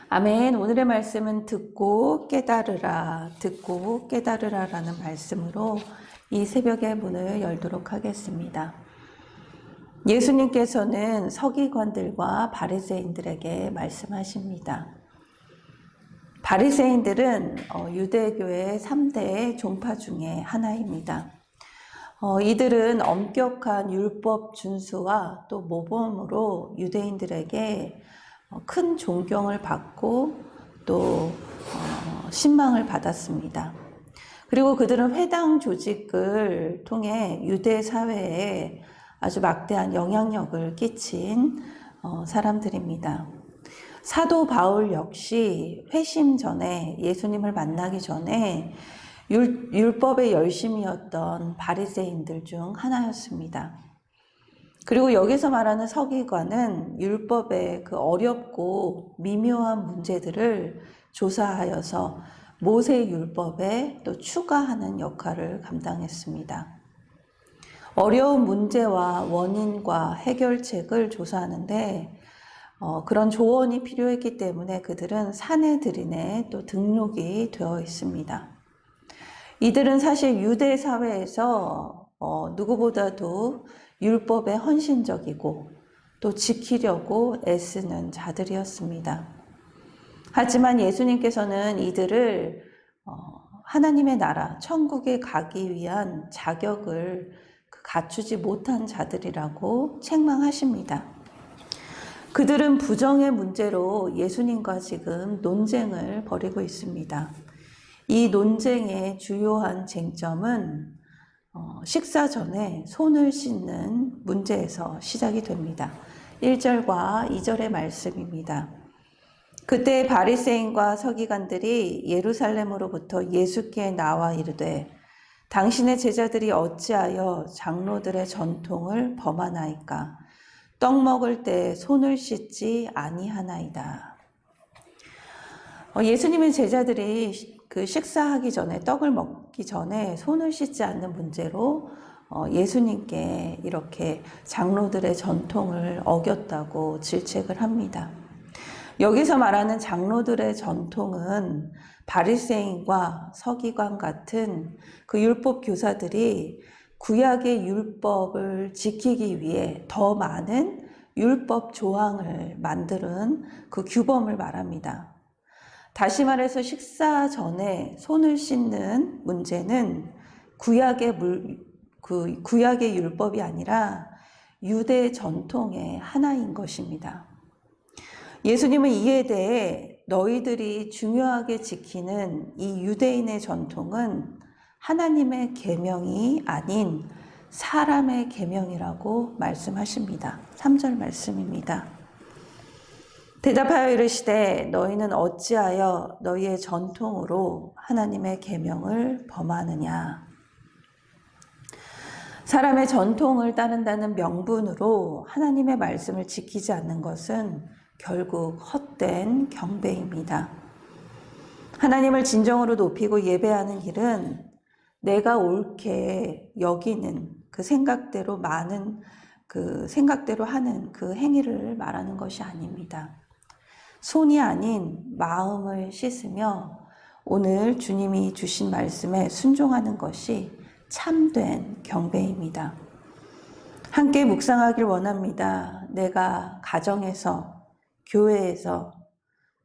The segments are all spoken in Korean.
아멘. 오늘의 말씀은 듣고 깨달으라, 듣고 깨달으라 라는 말씀으로 이 새벽의 문을 열도록 하겠습니다. 예수님께서는 서기관들과 바리새인들에게 말씀하십니다. 바리새인들은 유대교의 3대 종파 중에 하나입니다. 이들은 엄격한 율법 준수와 또 모범으로 유대인들에게 큰 존경을 받고 또 신망을 받았습니다. 그리고 그들은 회당 조직을 통해 유대 사회에 아주 막대한 영향력을 끼친 사람들입니다. 사도 바울 역시 회심 전에 예수님을 만나기 전에 율법의 열심이었던 바리새인들 중 하나였습니다. 그리고 여기서 말하는 서기관은 율법의 그 어렵고 미묘한 문제들을 조사하여서 모세 율법에 또 추가하는 역할을 감당했습니다. 어려운 문제와 원인과 해결책을 조사하는데 그런 조언이 필요했기 때문에 그들은 사내들인에 또 등록이 되어 있습니다. 이들은 사실 유대 사회에서 누구보다도 율법에 헌신적이고 또 지키려고 애쓰는 자들이었습니다. 하지만 예수님께서는 이들을 하나님의 나라, 천국에 가기 위한 자격을 갖추지 못한 자들이라고 책망하십니다. 그들은 부정의 문제로 예수님과 지금 논쟁을 벌이고 있습니다. 이 논쟁의 주요한 쟁점은 식사 전에 손을 씻는 문제에서 시작이 됩니다. 1절과 2절의 말씀입니다. 그때 바리새인과 서기관들이 예루살렘으로부터 예수께 나와 이르되 당신의 제자들이 어찌하여 장로들의 전통을 범하나이까? 떡 먹을 때 손을 씻지 아니하나이다. 예수님의 제자들이 그 식사하기 전에 떡을 먹기 전에 손을 씻지 않는 문제로 예수님께 이렇게 장로들의 전통을 어겼다고 질책을 합니다. 여기서 말하는 장로들의 전통은 바리새인과 서기관 같은 그 율법 교사들이 구약의 율법을 지키기 위해 더 많은 율법 조항을 만드는 그 규범을 말합니다. 다시 말해서 식사 전에 손을 씻는 문제는 구약의 율법이 아니라 유대 전통의 하나인 것입니다. 예수님은 이에 대해 너희들이 중요하게 지키는 이 유대인의 전통은 하나님의 계명이 아닌 사람의 계명이라고 말씀하십니다. 3절 말씀입니다. 대답하여 이르시되 너희는 어찌하여 너희의 전통으로 하나님의 계명을 범하느냐. 사람의 전통을 따른다는 명분으로 하나님의 말씀을 지키지 않는 것은 결국 헛된 경배입니다. 하나님을 진정으로 높이고 예배하는 길은 내가 옳게 여기는 그 생각대로 하는 그 행위를 말하는 것이 아닙니다. 손이 아닌 마음을 씻으며 오늘 주님이 주신 말씀에 순종하는 것이 참된 경배입니다. 함께 묵상하길 원합니다. 내가 가정에서, 교회에서,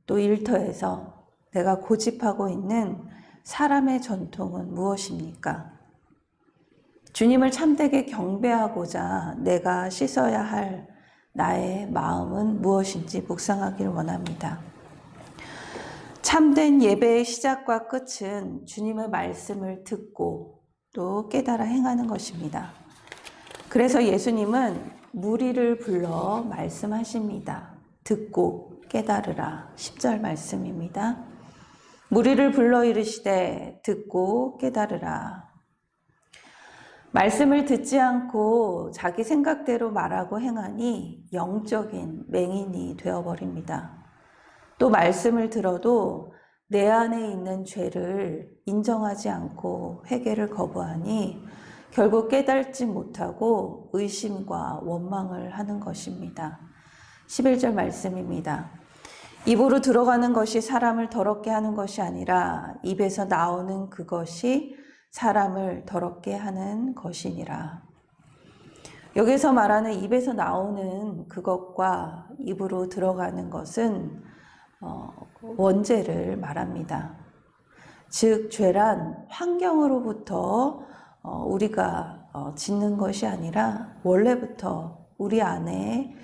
또 일터에서 내가 고집하고 있는 사람의 전통은 무엇입니까? 주님을 참되게 경배하고자 내가 씻어야 할 나의 마음은 무엇인지 묵상하길 원합니다. 참된 예배의 시작과 끝은 주님의 말씀을 듣고 또 깨달아 행하는 것입니다. 그래서 예수님은 무리를 불러 말씀하십니다. 듣고 깨달으라. 10절 말씀입니다. 무리를 불러 이르시되 듣고 깨달으라. 말씀을 듣지 않고 자기 생각대로 말하고 행하니 영적인 맹인이 되어버립니다. 또 말씀을 들어도 내 안에 있는 죄를 인정하지 않고 회개를 거부하니 결국 깨달지 못하고 의심과 원망을 하는 것입니다. 11절 말씀입니다. 입으로 들어가는 것이 사람을 더럽게 하는 것이 아니라 입에서 나오는 그것이 사람을 더럽게 하는 것이니라. 여기서 말하는 입에서 나오는 그것과 입으로 들어가는 것은 원죄를 말합니다. 즉 죄란 환경으로부터 우리가 짓는 것이 아니라 원래부터 우리 안에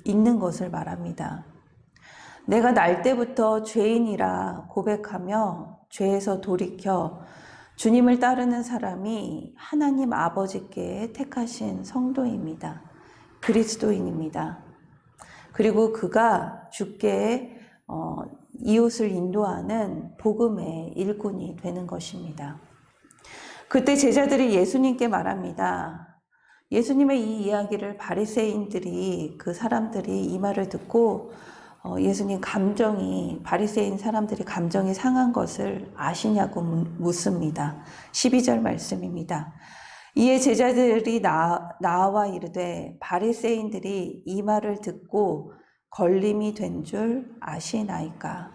있는 것을 말합니다. 내가 날 때부터 죄인이라 고백하며 죄에서 돌이켜 주님을 따르는 사람이 하나님 아버지께 택하신 성도입니다. 그리스도인입니다. 그리고 그가 주께 이웃을 인도하는 복음의 일꾼이 되는 것입니다. 그때 제자들이 예수님께 말합니다. 예수님의 이 이야기를 바리새인들이 그 사람들이 이 말을 듣고 예수님 바리새인 사람들이 감정이 상한 것을 아시냐고 묻습니다. 12절 말씀입니다. 이에 제자들이 나와 이르되 바리새인들이 이 말을 듣고 걸림이 된 줄 아시나이까.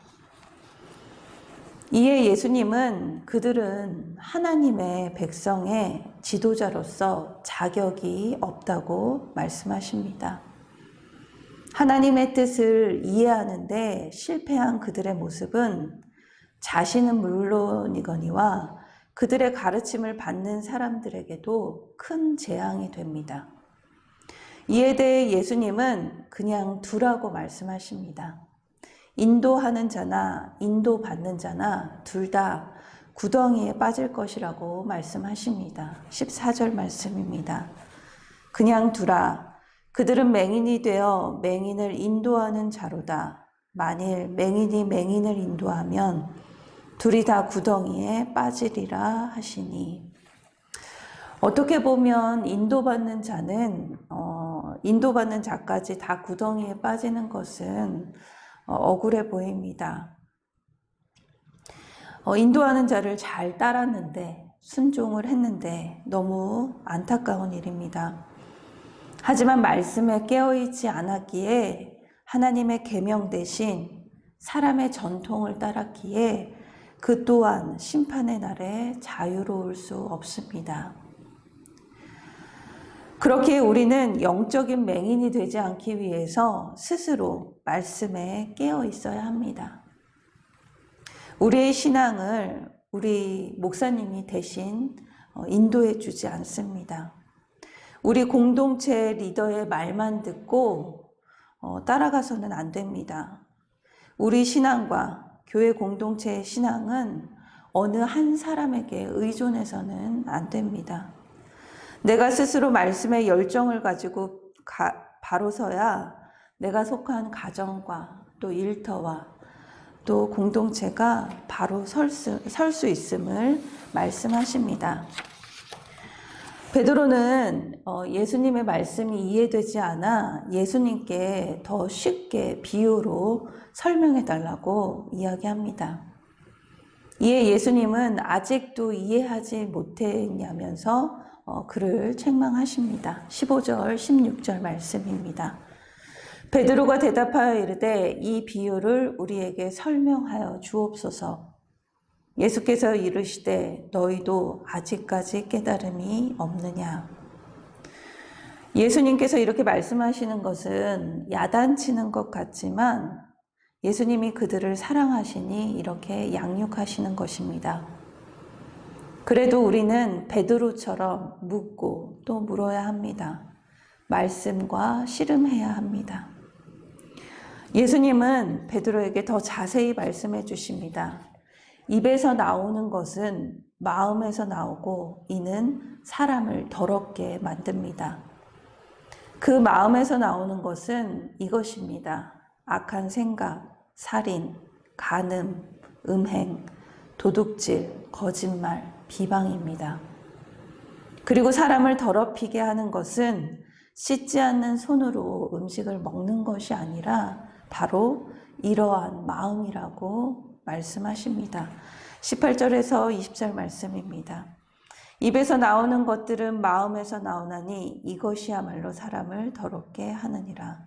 이에 예수님은 그들은 하나님의 백성의 지도자로서 자격이 없다고 말씀하십니다. 하나님의 뜻을 이해하는데 실패한 그들의 모습은 자신은 물론이거니와 그들의 가르침을 받는 사람들에게도 큰 재앙이 됩니다. 이에 대해 예수님은 그냥 두라고 말씀하십니다. 인도하는 자나 인도받는 자나 둘 다 구덩이에 빠질 것이라고 말씀하십니다. 14절 말씀입니다. 그냥 두라. 그들은 맹인이 되어 맹인을 인도하는 자로다. 만일 맹인이 맹인을 인도하면 둘이 다 구덩이에 빠지리라 하시니. 어떻게 보면 인도받는 자까지 다 구덩이에 빠지는 것은 억울해 보입니다. 인도하는 자를 잘 따랐는데, 순종을 했는데 너무 안타까운 일입니다. 하지만 말씀에 깨어있지 않았기에 하나님의 계명 대신 사람의 전통을 따랐기에 그 또한 심판의 날에 자유로울 수 없습니다. 그렇게 우리는 영적인 맹인이 되지 않기 위해서 스스로 말씀에 깨어 있어야 합니다. 우리의 신앙을 우리 목사님이 대신 인도해 주지 않습니다. 우리 공동체 리더의 말만 듣고 따라가서는 안 됩니다. 우리 신앙과 교회 공동체의 신앙은 어느 한 사람에게 의존해서는 안 됩니다. 내가 스스로 말씀에 열정을 가지고 바로 서야 내가 속한 가정과 또 일터와 또 공동체가 바로 설 수 있음을 말씀하십니다. 베드로는 예수님의 말씀이 이해되지 않아 예수님께 더 쉽게 비유로 설명해 달라고 이야기합니다. 이에 예수님은 아직도 이해하지 못했냐면서 그를 책망하십니다. 15절, 16절 말씀입니다. 베드로가 대답하여 이르되 이 비유를 우리에게 설명하여 주옵소서. 예수께서 이르시되 너희도 아직까지 깨달음이 없느냐. 예수님께서 이렇게 말씀하시는 것은 야단치는 것 같지만 예수님이 그들을 사랑하시니 이렇게 양육하시는 것입니다. 그래도 우리는 베드로처럼 묻고 또 물어야 합니다. 말씀과 씨름해야 합니다. 예수님은 베드로에게 더 자세히 말씀해 주십니다. 입에서 나오는 것은 마음에서 나오고 이는 사람을 더럽게 만듭니다. 그 마음에서 나오는 것은 이것입니다. 악한 생각, 살인, 간음, 음행, 도둑질, 거짓말, 비방입니다. 그리고 사람을 더럽히게 하는 것은 씻지 않는 손으로 음식을 먹는 것이 아니라 바로 이러한 마음이라고 말씀하십니다. 18절에서 20절 말씀입니다. 입에서 나오는 것들은 마음에서 나오나니 이것이야말로 사람을 더럽게 하느니라.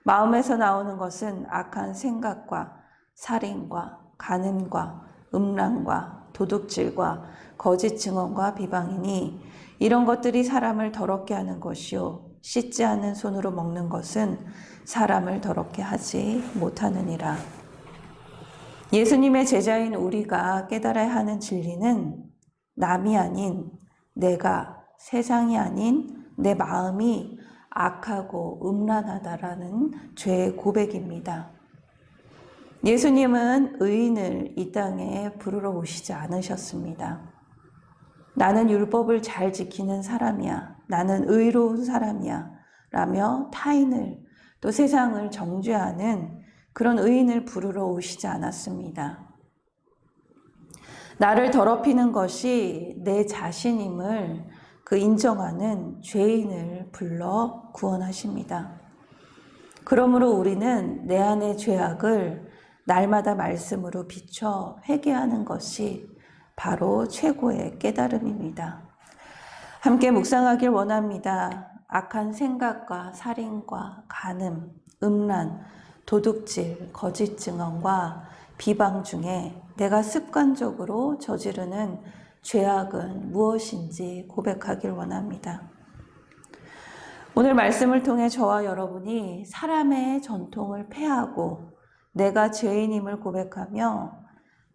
마음에서 나오는 것은 악한 생각과 살인과 간음과 음란과 도둑질과 거짓 증언과 비방이니 이런 것들이 사람을 더럽게 하는 것이요 씻지 않는 손으로 먹는 것은 사람을 더럽게 하지 못하느니라. 예수님의 제자인 우리가 깨달아야 하는 진리는 남이 아닌 내가, 세상이 아닌 내 마음이 악하고 음란하다라는 죄의 고백입니다. 예수님은 의인을 이 땅에 부르러 오시지 않으셨습니다. 나는 율법을 잘 지키는 사람이야. 나는 의로운 사람이야. 라며 타인을 또 세상을 정죄하는 그런 의인을 부르러 오시지 않았습니다. 나를 더럽히는 것이 내 자신임을 그 인정하는 죄인을 불러 구원하십니다. 그러므로 우리는 내 안의 죄악을 날마다 말씀으로 비춰 회개하는 것이 바로 최고의 깨달음입니다. 함께 묵상하길 원합니다. 악한 생각과 살인과 간음, 음란, 도둑질, 거짓 증언과 비방 중에 내가 습관적으로 저지르는 죄악은 무엇인지 고백하길 원합니다. 오늘 말씀을 통해 저와 여러분이 사람의 전통을 폐하고 내가 죄인임을 고백하며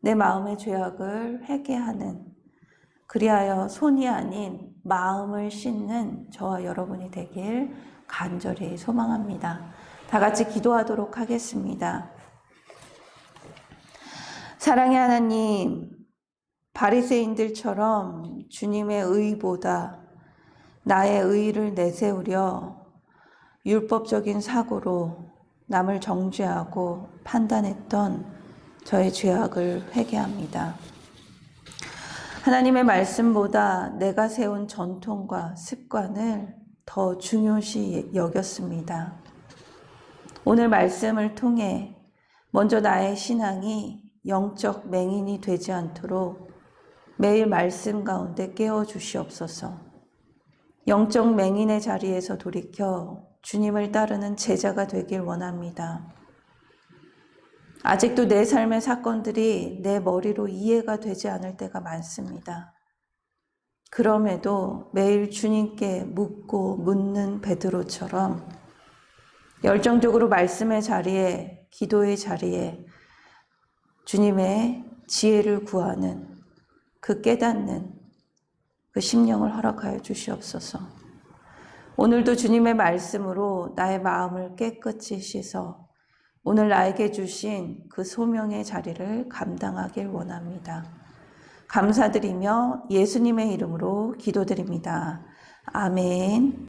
내 마음의 죄악을 회개하는 그리하여 손이 아닌 마음을 씻는 저와 여러분이 되길 간절히 소망합니다. 다 같이 기도하도록 하겠습니다. 사랑의 하나님, 바리새인들처럼 주님의 의보다 나의 의를 내세우려 율법적인 사고로 남을 정죄하고 판단했던 저의 죄악을 회개합니다. 하나님의 말씀보다 내가 세운 전통과 습관을 더 중요시 여겼습니다. 오늘 말씀을 통해 먼저 나의 신앙이 영적 맹인이 되지 않도록 매일 말씀 가운데 깨워주시옵소서. 영적 맹인의 자리에서 돌이켜 주님을 따르는 제자가 되길 원합니다. 아직도 내 삶의 사건들이 내 머리로 이해가 되지 않을 때가 많습니다. 그럼에도 매일 주님께 묻고 묻는 베드로처럼 열정적으로 말씀의 자리에, 기도의 자리에 주님의 지혜를 구하는 그 깨닫는 그 심령을 허락하여 주시옵소서. 오늘도 주님의 말씀으로 나의 마음을 깨끗이 씻어 오늘 나에게 주신 그 소명의 자리를 감당하길 원합니다. 감사드리며 예수님의 이름으로 기도드립니다. 아멘.